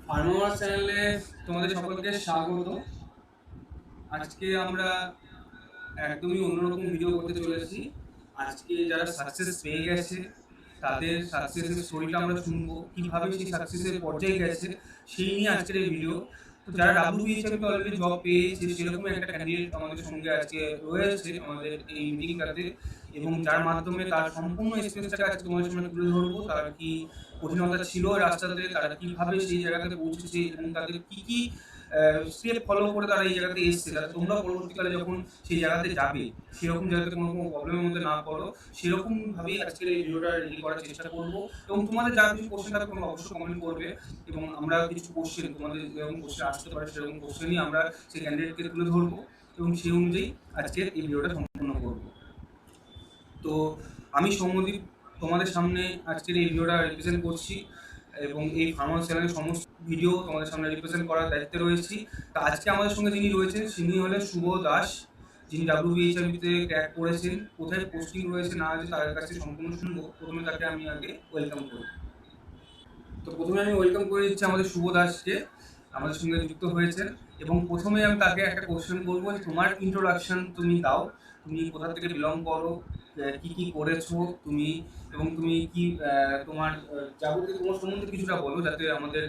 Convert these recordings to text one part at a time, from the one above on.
Farmer চ্যানেলে তোমাদের সকলকে স্বাগত। আজকে আমরা একদমই অন্যরকম ভিডিও করতে চলেছি। আজকে যারা সাকসেস পেয়ে গেছে তাদের সাকসেসের স্টোরিটা আমরা শুনবো, কিভাবে সেই সাকসেসের পর্যায়ে গেছে সেই নিয়ে আজকের এই ভিডিও। তো যারা ডাব্লিউবিএইচএমতে অলরেডি জব পেয়েছে সেরকম একটা ক্যান্ডিডেট আমাদের সঙ্গে আজকে রয়েছে আমাদের এই মিটিংটাতে, এবং যার মাধ্যমে তার সম্পূর্ণ এক্সপিরিয়েন্সটাকে আজকে তোমাদের সামনে তুলে ধরবো। তার কি কঠিনতা ছিল রাস্তাতে, তারা কিভাবে সেই জায়গাতে পৌঁছেছে এবং তাদের কি কি স্টেপ ফলো করে তারা এই জায়গাতে এসছে, যাতে তোমরা পরবর্তীকালে যখন সেই জায়গাতে যাবে সেরকম জায়গাতে কোনো কোনো প্রবলেমের মধ্যে না পড়ো, সেরকম ভাবেই আজকের এই ভিডিওটা রেডি করার চেষ্টা করবো। এবং তোমাদের যা কিছু কোশ্চেন থাকবে তোমরা অবশ্যই কমেন্ট করবে, এবং আমরা কিছু কোশ্চেন তোমাদের যেরকম কোশ্চেন আসতে পারে সেরকম কোশ্চেনই আমরা সেই ক্যান্ডিডেটকে তুলে ধরবো এবং সেই অনুযায়ী আজকের এই ভিডিওটা সম্পূর্ণ করবো। তো আমি সৌম্যদীপ তোমাদের সামনে আজকের এই ভিডিওটা রিপ্রেজেন্ট করছি, এবং এই ফার্মার চ্যানেলের সমস্ত ভিডিও তোমাদের সামনে রিপ্রেজেন্ট করার দায়িত্বে রয়েছি। তা আজকে আমাদের সঙ্গে যিনি রয়েছেন তিনি হলেন শুভ দাস, যিনি ডাব্লিউবিএইচএমতে ক্র্যাক করেছেন। কোথায় পোস্টিং রয়েছে না আছে তার কাছে সম্পূর্ণ শুনবো। প্রথমে তাকে আমি আগে ওয়েলকাম করি। তো প্রথমে আমি ওয়েলকাম করে দিচ্ছি আমাদের শুভ দাসকে, আমাদের সঙ্গে যুক্ত হয়েছেন। এবং প্রথমে আমি তাকে একটা কোশ্চেন করবো, তোমার ইন্ট্রোডাকশন তুমি দাও, তুমি কোথা থেকে বিলং করো, কি কি করেছো তুমি, এবং তুমি কি তোমার যাবতীয় তোমার সম্বন্ধে কিছুটা বলো, যাতে আমাদের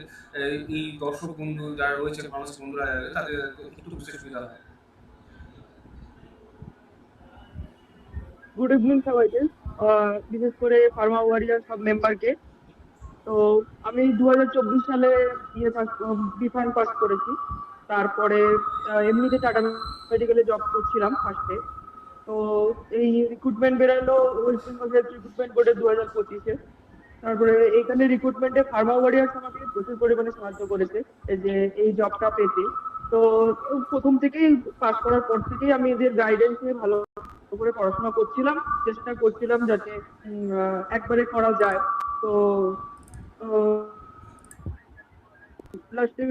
এই দর্শক বন্ধু যারা রয়েছে ফার্মাসিস্ট বন্ধুরা তাদের একটু বুঝতে সুবিধা হয়। গুড ইভিনিং সবাইকে, বিশেষ করে ফার্মা ওয়ারিয়ার সব মেম্বারকে। তো আমি 2024 সালে ইয়ে পাস বিফার্ম পাস করেছি। তারপরে এমনিতে টাটা মেডিকেলে জব করছিলাম ফার্স্টে। তো এই রিক্রুটমেন্ট বেরালো ওয়েস্ট বেঙ্গল হেলথ রিক্রুটমেন্ট বোর্ডে 2025-এ। তারপরে এইখানে রিক্রুটমেন্টে ফার্মা ওয়ারিয়ার্স আমাকে প্রচুর পরিমাণে সাহায্য করেছে এই যে এই জবটা পেতে। তো প্রথম থেকেই পাস করার পর থেকেই আমি এদের গাইডেন্সে ভালো করে পড়াশোনা করছিলাম, চেষ্টা করছিলাম যাতে একবারে করা যায়। তো লাস্টে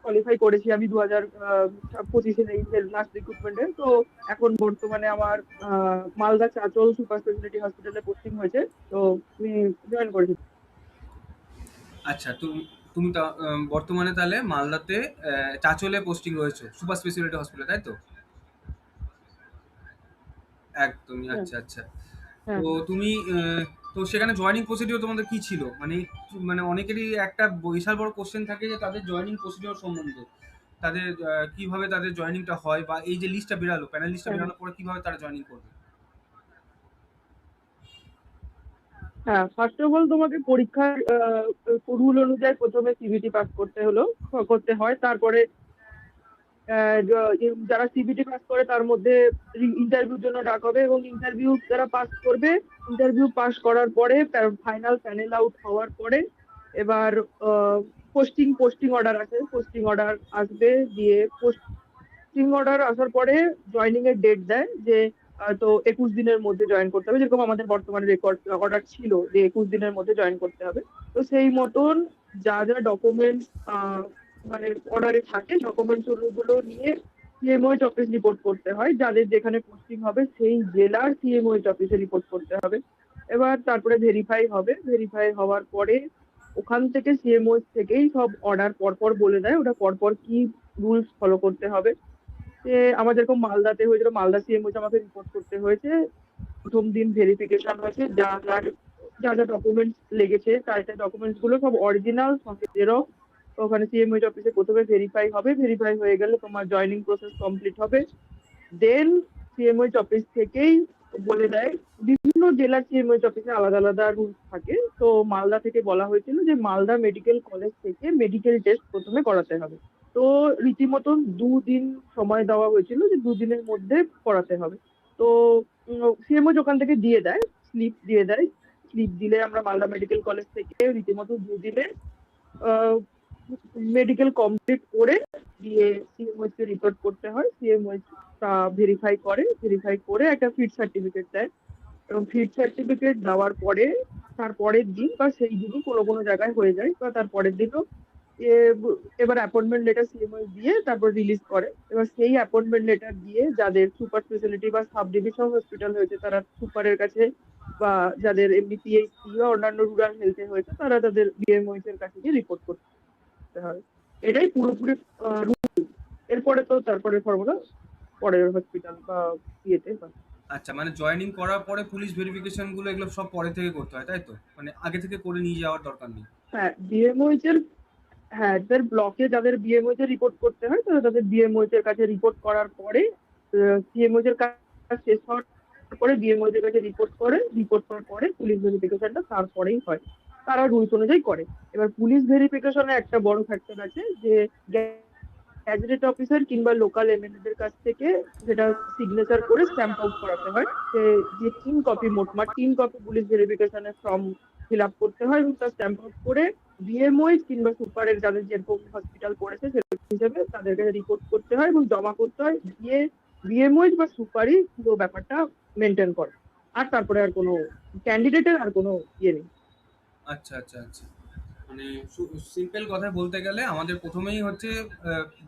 কোয়ালিফাই করেছি আমি 2025-এর এই লাস্ট রিক্রুটমেন্টে। তো এখন বর্তমানে আমার মালদা চাঁচল সুপার স্পেশালিটি হসপিটালে পোস্টিং হয়েছে। তো আমি জয়েন করেছি। আচ্ছা, তুমি তুমি বর্তমানে তাহলে মালদাতে চাঁচলে পোস্টিং রয়েছে সুপার স্পেশালিটি হসপিটাল, তাই তো? একদমই। হ্যাঁ, আচ্ছা আচ্ছা। হ্যাঁ, তো হ্যাঁ। তুমি তো সেখানে জয়েনিং প্রসিডিওর তোমাদের কি ছিল, মানে মানে অনেকেরই একটা বিশাল বড় কোশ্চেন থাকে যে তাদের জয়েনিং প্রসিডিওর সম্বন্ধে, তাদের কিভাবে তাদের জয়েনিংটা হয়, বা এই যে লিস্টটা বেরালো, প্যানেল লিস্টটা হ্যাঁ, বেরানোর পরে কিভাবে তারা জয়েনিং করবে। হ্যাঁ, ফার্স্ট অফ অল তোমাকে পরীক্ষার রুল অনুযায়ী প্রথমে সিবিটি পাস করতে হয়। তারপরে যারা সিবিটি পাস করে তার মধ্যে ইন্টারভিউর জন্য ডাক হবে, এবং ইন্টারভিউ যারা পাস করবে, ইন্টারভিউ পাস করার পরে ফাইনাল প্যানেল আউট হওয়ার পরে এবার পোস্টিং অর্ডার আসে, পোস্টিং অর্ডার আসবে। দিয়ে পোস্টিং অর্ডার আসার পরে জয়নিং এর ডেট দেয় যে তো 21 দিনের মধ্যে জয়েন করতে হবে, যেরকম আমাদের বর্তমানে রেকর্ড অর্ডার ছিল যে 21 দিনের মধ্যে জয়েন করতে হবে। তো সেই মতন যা যা ডকুমেন্টস মানে অর্ডারে থাকে ডকুমেন্টস গুলো নিয়ে সিএমওএইচ অফিস রিপোর্ট করতে হয়। যাদের যেখানে পোস্টিং হবে সেই জেলার সিএমওএইচ অফিসে রিপোর্ট করতে হবে। এবার তারপরে ভেরিফাই হবে, ভেরিফাই হওয়ার পরে ওখান থেকে সিএমওএইচ থেকেই সব অর্ডার পরপর বলে দেয় ওটা পরপর কি রুলস ফলো করতে হবে। যে আমার যেরকম মালদাতে হয়েছিল, মালদা সিএমওইচ আমাকে রিপোর্ট করতে হয়েছে। প্রথম দিন ভেরিফিকেশন হয়েছে, যা যা যা যা ডকুমেন্টস লেগেছে তার ডকুমেন্টস গুলো সব অরিজিনাল, সঙ্গে জেরক্স। ওখানে সিএমওইচ অফিসে প্রথমে ভেরিফাই হবে, ভেরিফাই হয়ে গেলে তোমার জয়নিং প্রসেস কমপ্লিট হবে। দেন সিএমওইচ অফিস থেকেই বলে দেয়, বিভিন্ন জেলার সিএমওইচ অফিসে আলাদা আলাদা রুলস থাকে। তো মালদা থেকে বলা হয়েছিল যে মালদা মেডিকেল কলেজ থেকে মেডিকেল টেস্ট প্রথমে করাতে হবে। তো রীতিমতন 2 দিন সময় দেওয়া হয়েছিল যে 2 দিনের মধ্যে করাতে হবে। তো সিএমওইচ ওখান থেকে দিয়ে দেয়, স্লিপ দিয়ে দেয়। স্লিপ দিলে আমরা মালদা মেডিকেল কলেজ থেকে রীতিমতো 2 দিনে মেডিকেল কমপ্লিট করে দিয়ে সিএমওইচ কে রিপোর্ট করতে হয়। সিএমওইচ তা ভেরিফাই করে একটা ফিট সার্টিফিকেট দেয়, এবং ফিট সার্টিফিকেট দেওয়ার পরে তার পরের দিন বা সেই দিনই কোনো কোনো জায়গায় হয়ে যায় বা তার পরের দিনও এবার অ্যাপয়েন্টমেন্ট লেটার সিএমওইচ দিয়ে তারপর রিলিজ করে। এবার সেই অ্যাপয়েন্টমেন্ট লেটার দিয়ে যাদের সুপার স্পেশালিটি বা সাব ডিভিশন হসপিটাল হয়েছে তারা সুপারের কাছে, বা যাদের এমনি পিএইচসি বা অন্যান্য রুরাল হেলথে হয়েছে তারা তাদের বিএমওইচ এর কাছে গিয়ে রিপোর্ট করছে। এটাই পুরোপুরি রুল। এরপরে তো তারপরে ফর্মুলা পরের হসপিটাল বা ইয়েতে বা আচ্ছা, মানে জয়েনিং করার পরে পুলিশ ভেরিফিকেশন গুলো এগুলো সব পরে থেকে করতে হয়, তাই তো? মানে আগে থেকে করে নিয়ে যাওয়ার দরকার নেই। হ্যাঁ বিএমওইচ এর, হ্যাঁ যাদের ব্লকে যাদের বিএমওইচ এর রিপোর্ট করতে হয় তাদের বিএমওইচ এর কাছে রিপোর্ট করার পরে সিএমওইচ এর কাজ শেষ হওয়ার পরে বিএমওইচ এর কাছে রিপোর্ট করার পরে পুলিশ ভেরিফিকেশনটা তারপরেই হয়। তারা রুলস অনুযায়ী করে। এবার পুলিশ ভেরিফিকেশনে একটা বড় ফ্যাক্টর আছে যে গ্যাজেটেড অফিসার কিংবা লোকাল এমএলএ দের কাছ থেকে সেটা সিগনেচার করে স্ট্যাম্প আউট করাতে হয় যে যে 3 কপি, মোটমাট 3 কপি পুলিশ ভেরিফিকেশনের ফর্ম ফিল আপ করতে হয় এবং তার স্ট্যাম্প আউট করে বিএমওই কিংবা সুপারের যাদের যেরকম হসপিটাল পড়েছে সেরকম হিসেবে তাদের কাছে রিপোর্ট করতে হয় এবং জমা করতে হয় দিয়ে বিএমওই বা সুপারই পুরো ব্যাপারটা মেনটেন করে। আর তারপরে আর কোনো ক্যান্ডিডেটের আর কোনো ইয়ে নেই। আচ্ছা, আচ্ছা, আচ্ছা। মানে সিম্পল কথায় বলতে গেলে আমাদের প্রথমেই হচ্ছে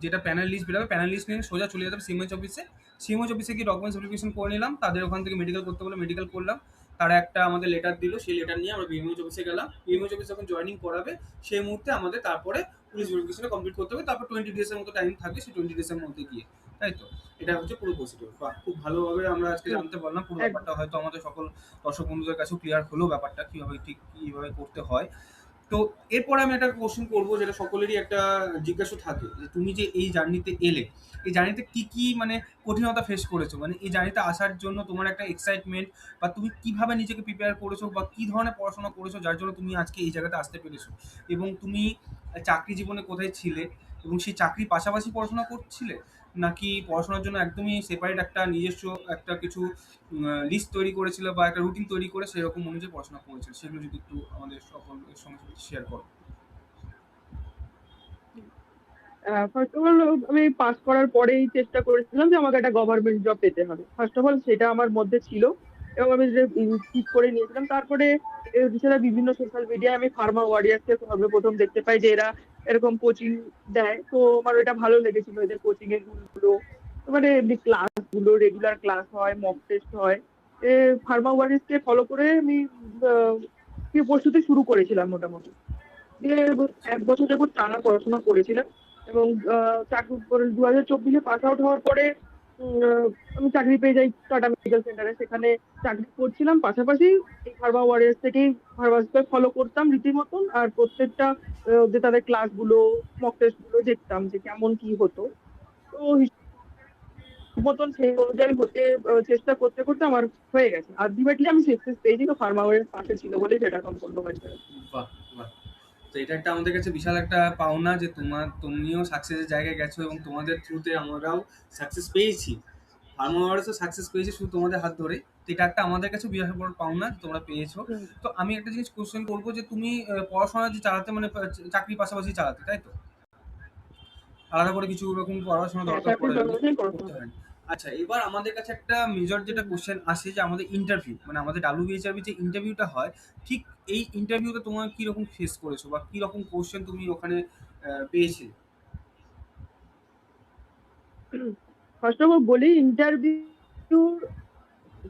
যেটা প্যানেল লিস্ট বেরোবে, প্যানেল লিস্ট নিয়ে সোজা চলে যেতে হবে সিএমএইচ অফিসে। সিএমএইচ অফিসে গিয়ে ডকুমেন্টস ভেরিফিকেশন করে নিলাম, তাদের ওখান থেকে মেডিকেল করতে বলে মেডিকেল করলাম। তারা একটা আমাদের লেটার দিল, সেই লেটার নিয়ে আমরা বিএমএইচ অফিসে গেলাম। বিএমএইচ অফিসে যখন জয়েনিং করাবে সেই মুহূর্তে আমাদের তারপরে পুলিশ ভেরিফিকেশন কমপ্লিট করতে হবে। তারপর 20 ডেজের মতো টাইম থাকবে, সেই 20 ডেজের মধ্যে গিয়ে, তাই তো? এটা হচ্ছে পুরো প্রসিডিউর। খুব ভালোভাবে আমরা আজকে হুম, জানতে পারলাম পুরো একদম। ব্যাপারটা, হয়তো আমাদের সকল দর্শক বন্ধুদের কাছেও ক্লিয়ার হলো ব্যাপারটা কিভাবে ঠিক কিভাবে করতে হয়। তো এরপরে আমি একটা কোশ্চেন করবো যেটা সকলেরই একটা জিজ্ঞাসা থাকে, যে তুমি যে এই জার্নিতে এলে, এই জার্নিতে কি কি মানে কঠিনতা ফেস করেছো, মানে এই জার্নিতে আসার জন্য তোমার একটা এক্সাইটমেন্ট, বা তুমি কিভাবে নিজেকে প্রিপেয়ার করেছো বা কি ধরনের পড়াশোনা করেছো যার জন্য তুমি আজকে এই জায়গাতে আসতে পেরেছো, এবং তুমি চাকরি জীবনে কোথায় ছিলে, এবং সেই চাকরির পাশাপাশি পড়াশোনা করছিলে, নাকি পড়াশোনার জন্য একদমই সেপারেট একটা নিজস্ব একটা কিছু লিস্ট তৈরি করেছিল বা একটা রুটিন তৈরি করে সেরকম অনুযায়ী পড়াশোনা করেছিল, সেগুলো যদি একটু আমাদের সকলের সঙ্গে শেয়ার করো। ফার্স্ট অফ অল আমি পাস করার পরেই চেষ্টা করেছিলাম যে আমাকে একটা গভর্নমেন্ট জব পেতে হবে। ফার্স্ট অফ অল সেটা আমার মধ্যে ছিল এবং আমি যেটা ঠিক করে নিয়েছিলাম। তারপরে সেটা বিভিন্ন সোশ্যাল মিডিয়ায় আমি ফার্মা ওয়ারিয়ার্স কে সর্বপ্রথম দেখতে পাই যে এরা এরকম কোচিং দেয়। তো আমার ওটা ভালো লেগেছিল এদের কোচিং এর গুলো। তো মানে এমনি ক্লাস গুলো রেগুলার ক্লাস হয়, মক টেস্ট হয়। ফার্মা ওয়ারিয়ার্স কে ফলো করে আমি আহ, প্রস্তুতি শুরু করেছিলাম মোটামুটি। দিয়ে 1 বছর যাবত টানা পড়াশোনা করেছিলাম এবং চাকরি করে 2024-এ পাস আউট হওয়ার পরে আমি চাকরি পেয়ে যাই টাটা মেডিকেল সেন্টারে। সেখানে চাকরি করছিলাম, পাশাপাশি এই ফার্মা ওয়ারিয়ার্স থেকেই ফার্মাসিকে ফলো করতাম রীতিমতন। আর প্রত্যেকটা যে তাদের ক্লাস গুলো, মক টেস্ট গুলো দেখতাম যে কেমন কি হতো। তো হিসাব মতন সেই অনুযায়ী হতে চেষ্টা করতে করতে আমার হয়ে গেছে। আলটিমেটলি আমি সাকসেস পেয়েছি, তো ফার্মা ওয়ারিয়ার্স পাশে ছিল বলেই সেটা সম্পূর্ণ হয়েছে। বাহ, বাহ। তো এটা একটা আমাদের কাছে বিশাল একটা পাওনা যে তুমিও সাকসেসের জায়গায় গেছো এবং তোমাদের থ্রুতে আমরাও সাকসেস পেয়েছি। ফার্মাওয়ার্সও সাকসেস পেয়েছে শুধু তোমাদের হাত ধরে। তো এটা একটা আমাদের কাছে বিরাট বড় পাওনা যে তোমরা পেয়েছো। হুম। তো আমি একটা জিনিস কোশ্চেন করবো, যে তুমি পড়াশোনা যে চালাতে, মানে চাকরির পাশাপাশি চালাতে, তাই তো? আলাদা করে কিছু ওরকম পড়াশোনা হ্যাঁ, দরকার চাকরির পড়েনি, ব্যবস্থাই করতে পড়াশোনা। হয়নি। আচ্ছা, এবার আমাদের কাছে একটা মেজর যেটা হুম। কোশ্চেন আসে, যে আমাদের ইন্টারভিউ, মানে আমাদের ডাব্লিউবিএইচআরবি যে ইন্টারভিউটা হয়, ঠিক এই ইন্টারভিউতে তোমার কীরকম ফেস করেছো বা কীরকম কোশ্চেন তুমি ওখানে পেয়েছিলে? ফার্স্ট অফ অল বলি, ইন্টারভিউ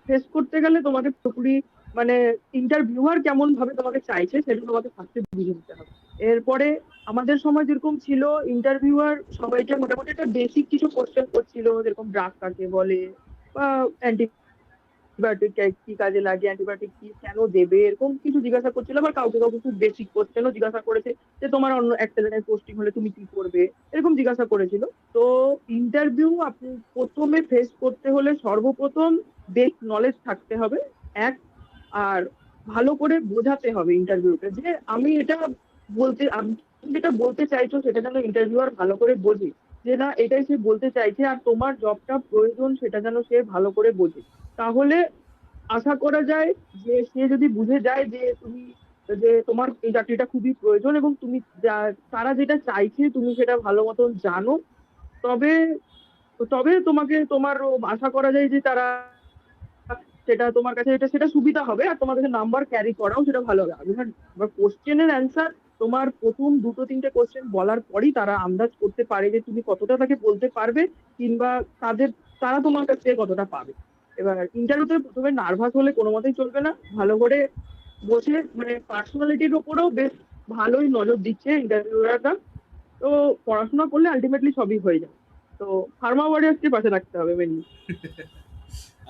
ফেস করতে গেলে তোমাকে পুরোপুরি মানে ইন্টারভিউয়ার কেমন ভাবে তোমাকে চাইছে সেটা তোমাকে ফার্স্টে বুঝে নিতে হবে। এরপরে আমাদের সময় যেরকম ছিল, ইন্টারভিউয়ার সবাইকে মোটামুটি একটা বেসিক কিছু কোশ্চেন করছিল, যেরকম ড্রাগ কাকে বলে বা অ্যান্টিবায়োটিক কি কাজে লাগে, অ্যান্টিবায়োটিক কি কেন দেবে, এরকম কিছু জিজ্ঞাসা করছিল। আবার কাউকে কাউকে খুব বেসিক কোশ্চেনও জিজ্ঞাসা করেছে যে তোমার অন্য একটা জায়গায় পোস্টিং হলে তুমি কি করবে, এরকম জিজ্ঞাসা করেছিল। তো ইন্টারভিউ আপনি প্রথমে ফেস করতে হলে সর্বপ্রথম বেসিক নলেজ থাকতে হবে এক। আর ভালো করে বোঝাতে হবে ইন্টারভিউতে যে আমি এটা আমি যেটা বলতে চাইছো সেটা যেন ইন্টারভিউয়ার ভালো করে বোঝে, যে না এটাই সে বলতে চাইছে আর তোমার জবটা প্রয়োজন সেটা যেন সে ভালো করে বোঝে। তাহলে আশা করা যায় যে সে যদি বুঝে যায় যে তুমি, যে তোমার এই চাকরিটা খুবই প্রয়োজন এবং তুমি তারা যেটা চাইছে তুমি সেটা ভালো মতন জানো, তবে তবে তোমাকে তোমার আশা করা যায় যে তারা সেটা তোমার কাছে এটা সেটা সুবিধা হবে আর তোমার কাছে নাম্বার ক্যারি করাও সেটা ভালো হবে। এবার কোশ্চেনের অ্যান্সার তোমার প্রথম 2-3টে কোশ্চেন বলার পরই তারা আন্দাজ করতে পারে যে তুমি কতটা তাকে বলতে পারবে কিংবা তাদের তারা তোমার কাছ থেকে কতটা পাবে। এবার ইন্টারভিউতে প্রথমে নার্ভাস হলে কোনো মতেই চলবে না। ভালো করে বসে মানে পার্সোনালিটির ওপরেও বেশ ভালোই নজর দিচ্ছে ইন্টারভিউয়াররা। তো পড়াশোনা করলে আলটিমেটলি সবই হয়ে যায়। তো ফার্মা ওয়ারিয়ার্সকে পাশে রাখতে হবে মেনলি।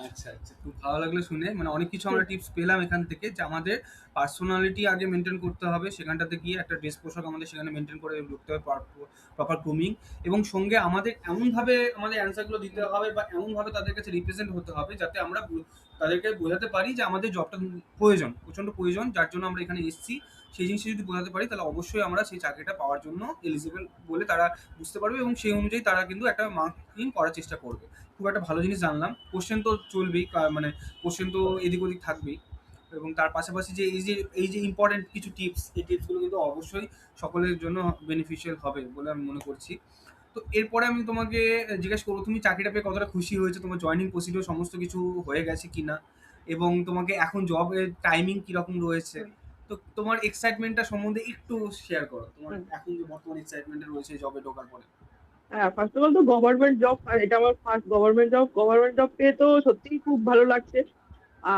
আচ্ছা আচ্ছা, খুব ভালো লাগলো শুনে। মানে অনেক কিছু আমরা টিপস পেলাম এখান থেকে, যে আমাদের পার্সোনালিটি আগে মেনটেন করতে হবে, সেখানটাতে গিয়ে একটা ড্রেস পোশাক আমাদের সেখানে মেনটেন করে ঢুকতে হবে, প্রপার গ্রুমিং, এবং সঙ্গে আমাদের এমনভাবে আমাদের অ্যান্সারগুলো দিতে হবে বা এমনভাবে তাদের কাছে রিপ্রেজেন্ট হতে হবে যাতে আমরা তাদেরকে বোঝাতে পারি যে আমাদের জবটা প্রয়োজন, প্রচণ্ড প্রয়োজন, যার জন্য আমরা এখানে এসেছি। সেই জিনিসটা যদি বোঝাতে পারি তাহলে অবশ্যই আমরা সেই চাকরিটা পাওয়ার জন্য এলিজিবল বলে তারা বুঝতে পারবে, এবং সেই অনুযায়ী তারা কিন্তু একটা মার্কিং করার চেষ্টা করবে। খুব একটা ভালো জিনিস জানলাম। কোশ্চেন তো চলবেই, মানে কোশ্চেন তো এদিক ওদিক থাকবেই, এবং তার পাশাপাশি যে এই যে ইম্পর্টেন্ট কিছু টিপস, এই টিপসগুলো কিন্তু অবশ্যই সকলের জন্য বেনিফিশিয়াল হবে বলে আমি মনে করছি। তো এরপরে আমি তোমাকে জিজ্ঞেস করবো, তুমি চাকরিটা পেয়ে কতটা খুশি হয়েছে, তোমার জয়নিং প্রসিডিওর সমস্ত কিছু হয়ে গেছে কিনা, এবং তোমাকে এখন জবের টাইমিং কিরকম রয়েছে, তো তোমার এক্সাইটমেন্টটা সম্বন্ধে একটু শেয়ার করো, তোমার এখন যে বর্তমান এক্সাইটমেন্টটা রয়েছে জবে ঢোকার পরে। হ্যাঁ, ফার্স্ট অফ অল তো গভর্নমেন্ট জব, আর এটা আমার first government job. Government job পেয়ে তো সত্যিই খুব ভালো লাগছে।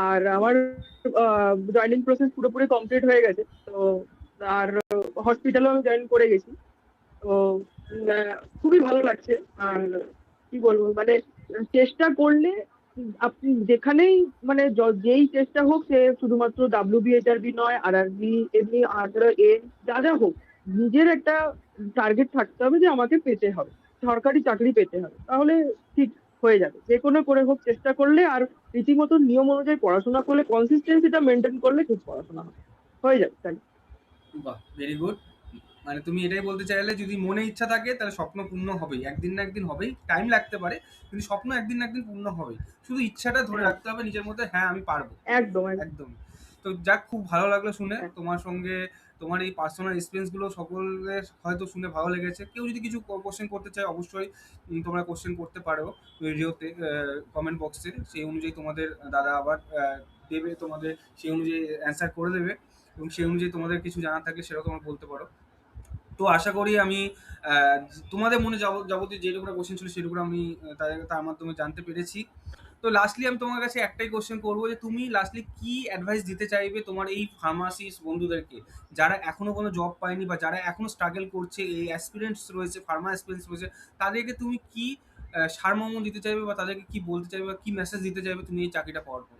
আর আমার জয়েনিং প্রসেস পুরোপুরি কমপ্লিট হয়ে গেছে। তো আর হসপিটালেও আমি জয়েন করে গেছি। তো খুবই ভালো লাগছে। আর কি বলবো, মানে চেষ্টা করলে আপনি যেখানেই, মানে যেই চেষ্টা হোক, সে শুধুমাত্র WBHRB নয়, RRB, এমনি এ যা যা হোক, নিজের একটা টার্গেট থাকতে হবে যে আমাকে পেতে হবে, সরকারি চাকরি পেতে হবে, তাহলে ঠিক হয়ে যাবে। যে কোনো করে হোক চেষ্টা করলে, আর রীতিমতো নিয়ম অনুযায়ী পড়াশোনা করলে, কনসিস্টেন্সিটা মেনটেন করলে ঠিক পড়াশোনা হবে, হয়ে যাবে তাই। বাহ, ভেরি গুড। মানে তুমি এটাই বলতে চাইলে, যদি মনে ইচ্ছা থাকে তাহলে স্বপ্ন পূর্ণ হবেই, একদিন না একদিন হবেই, টাইম লাগতে পারে কিন্তু স্বপ্ন একদিন না একদিন পূর্ণ হবেই, শুধু ইচ্ছাটা ধরে হ্যাঁ, রাখতে হবে নিজের মধ্যে, হ্যাঁ আমি পারবো। একদম একদম। একদম। তো যাক, খুব ভালো লাগলো শুনে হ্যাঁ, তোমার সঙ্গে। তোমার এই পার্সোনাল এক্সপিরিয়েন্সগুলো সকলের হয়তো শুনে ভালো লেগেছে। কেউ যদি কিছু কোশ্চেন করতে চায় অবশ্যই তোমরা কোশ্চেন করতে পারো ভিডিওতে, কমেন্ট বক্সে, সেই অনুযায়ী তোমাদের দাদা আবার দেবে, তোমাদের সেই অনুযায়ী অ্যান্সার করে দেবে, এবং সেই অনুযায়ী তোমাদের কিছু জানার থাকলে সেটাও তোমরা বলতে পারো। তো আশা করি আমি তোমাদের মনে যাবতীয় যেটুকু কোশ্চেন ছিল সেটুকু আমি তার মাধ্যমে জানতে পেরেছি। তো লাস্টলি আমি তোমার কাছে একটাই কোশ্চেন করবো, যে তুমি লাস্টলি কি অ্যাডভাইস দিতে চাইবে তোমার এই ফার্মাসিস্ট বন্ধুদেরকে, যারা এখনো কোনো জব পায়নি বা যারা এখনো স্ট্রাগল করছে, এই অ্যাসপিরেন্টস রয়েছে, ফার্মা অ্যাসপিরেন্টস রয়েছে, তাদেরকে তুমি কি সারমর্ম দিতে চাইবে, বা তাদেরকে কি বলতে চাইবে, বা কি মেসেজ দিতে চাইবে তুমি এই চাকরিটা পাওয়ার পর?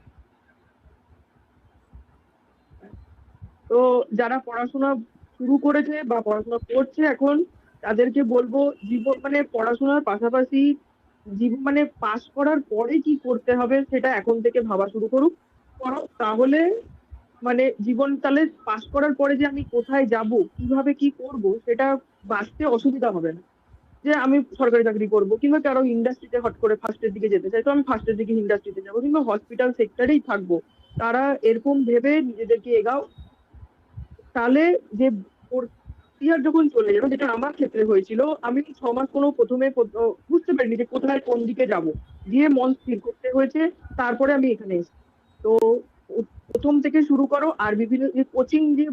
তো যারা পড়াশোনা শুরু করেছে বা পড়াশোনা করছে এখন, তাদেরকে বলবো জীবন, মানে পড়াশোনার পাশাপাশি জীবন, মানে পাশ করার পরে কি করতে হবে সেটা এখন থেকে ভাবা শুরু করো, তাহলে মানে জীবন, তাহলে পাশ করার পরে যে আমি কোথায় যাব, কিভাবে কি করব, সেটা বাঁচতে অসুবিধা হবে না। যে আমি সরকারি চাকরি করব, কিংবা কারো ইন্ডাস্ট্রিতে হট করে ফার্স্টের দিকে যেতে চাই, তো আমি ফার্স্টের দিকে ইন্ডাস্ট্রিতে যাবো, কিংবা হসপিটাল সেক্টরেই থাকবো। তারা এরকম ভেবে নিজেদেরকে এগাও, তাহলে যে ইয়ার যখন চলে যাবে, যেটা আমার ক্ষেত্রে হয়েছিল, আমি 6 মাস কোনো প্রথমে বুঝতে পারিনি যে কোথায় কোন দিকে যাব, দিয়ে মন স্থির করতে হয়েছে, তারপরে আমি এখানে এসেছি। তো প্রথম থেকে শুরু করো, আর বিভিন্ন যে কোচিং, যে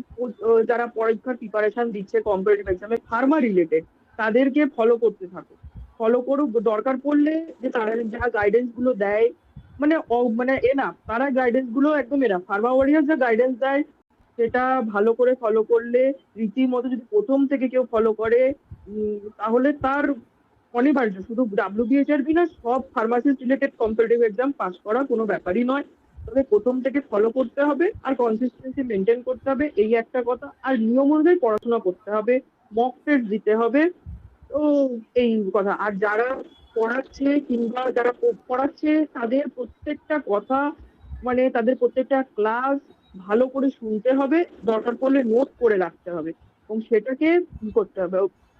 যারা পরীক্ষার প্রিপারেশন দিচ্ছে কম্পিটিটিভ এক্সামে ফার্মা রিলেটেড, তাদেরকে ফলো করতে থাকো, ফলো করো। দরকার পড়লে যে তারা যা গাইডেন্স গুলো দেয়, মানে মানে তারা গাইডেন্স গুলো একদম ফার্মা ওয়ারিয়ার যা গাইডেন্স দেয়, সেটা ভালো করে ফলো করলে, রীতিমতো যদি প্রথম থেকে কেউ ফলো করে, তাহলে তার অনিবার্য, শুধু WBHRB না, সব pharmacist related competitive exam pass করা কোনো ব্যাপারই নয়। তবে প্রথম থেকে ফলো করতে হবে, আর কনসিস্টেন্সি মেনটেন করতে হবে, এই একটা কথা। আর নিয়ম অনুযায়ী পড়াশোনা করতে হবে, মক টেস্ট দিতে হবে। তো এই কথা। আর যারা পড়াচ্ছে কিংবা যারা পড়াচ্ছে, তাদের প্রত্যেকটা কথা, মানে তাদের প্রত্যেকটা ক্লাস ভালো করে শুনতে হবে, দরকার পড়লে নোট করে রাখতে হবে, এবং সেটাকে কি করতে হবে,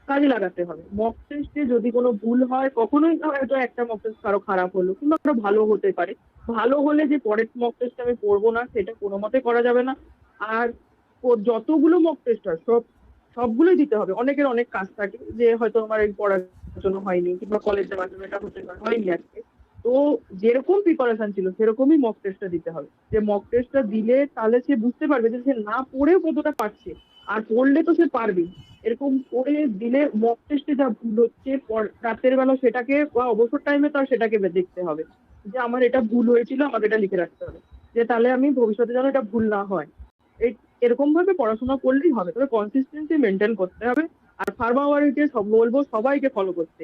কাজে লাগাতে হবে। মক টেস্টে যদি কোনো ভুল হয়, কখনোই হয়তো একটা মক টেস্ট কারো খারাপ হলো কিংবা কারো ভালো হতে পারে, ভালো হলে যে পরের মক টেস্ট আমি পড়বো না, সেটা কোনো মতে করা যাবে না। আর যতগুলো মক টেস্ট হয়, সবগুলোই দিতে হবে। অনেকের অনেক কাজ থাকে, যে হয়তো আমার এই পড়ার জন্য হয়নি, কিংবা কলেজের মাধ্যমে এটা হতে পারে হয়নি আজকে, তো যেরকম প্রিপারেশন ছিল সেরকমই মক টেস্টটা দিতে হবে। যে মক টেস্টটা দিলে তাহলে সে বুঝতে পারবে যে সে না পড়েও কতটা পারছে, আর পড়লে তো সে পারবে। এরকম করে দিলে মক টেস্টে যা ভুল হচ্ছে, রাতের বেলা সেটাকে, বা অবসর টাইমে তার সেটাকে দেখতে হবে, যে আমার এটা ভুল হয়েছিল, আমাকে এটা লিখে রাখতে হবে, যে তাহলে আমি ভবিষ্যতে যেন এটা ভুল না হয়। এরকম ভাবে পড়াশোনা করলেই হবে, তবে কনসিস্টেন্সি মেনটেন করতে হবে। আর ফার্মাওয়ারিকে সব বলবো সবাইকে ফলো করতে।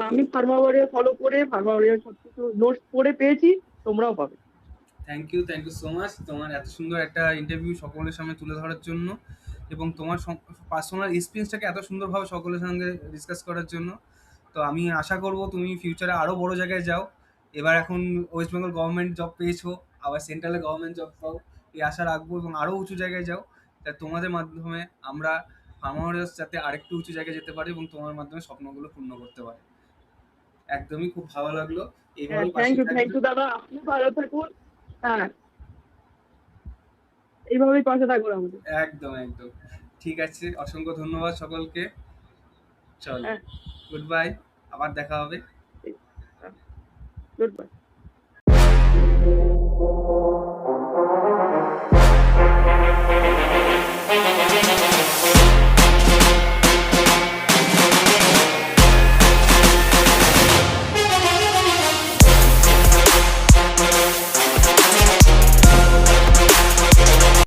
আমি ফার্মাওয়ারিয়া ফলো করে ফার্মাওয়ারিয়ার সবকিছু নোটস পড়ে পেয়েছি, তোমরাও পাবে। থ্যাংক ইউ সো মাচ তোমার এত সুন্দর একটা ইন্টারভিউ সকলের সামনে তুলে ধরার জন্য, এবং তোমার পার্সোনাল এক্সপিরিয়েন্সটাকে এত সুন্দরভাবে সকলের সঙ্গে ডিসকাস করার জন্য। তো আমি আশা করব তুমি ফিউচারে আরও বড় জায়গায় যাও। এবার এখন ওয়েস্ট বেঙ্গল গভর্নমেন্ট জব পেয়েছো, আবার সেন্ট্রালে গভর্নমেন্ট জব পাও, এই আশা রাখবো, এবং আরও উঁচু জায়গায় যাও। তা তোমাদের মাধ্যমে আমরা ফার্মার্স যাতে আরেকটু উঁচু জায়গায় যেতে পারি এবং তোমার মাধ্যমে স্বপ্নগুলো পূর্ণ করতে পারি। একদমই খুব ভালো লাগলো। হ্যাঁ, এইভাবে থ্যাংক পাশে ইউ, থ্যাংক থাকবে। ইউ দাদা, আপনি ভালো থাকুন। হ্যাঁ, এইভাবেই পাশে থাকুন আমাদের। একদম একদম। ঠিক আছে, অসংখ্য ধন্যবাদ সকলকে। চলো, হ্যাঁ, গুড বাই, আবার দেখা হবে। Good bye.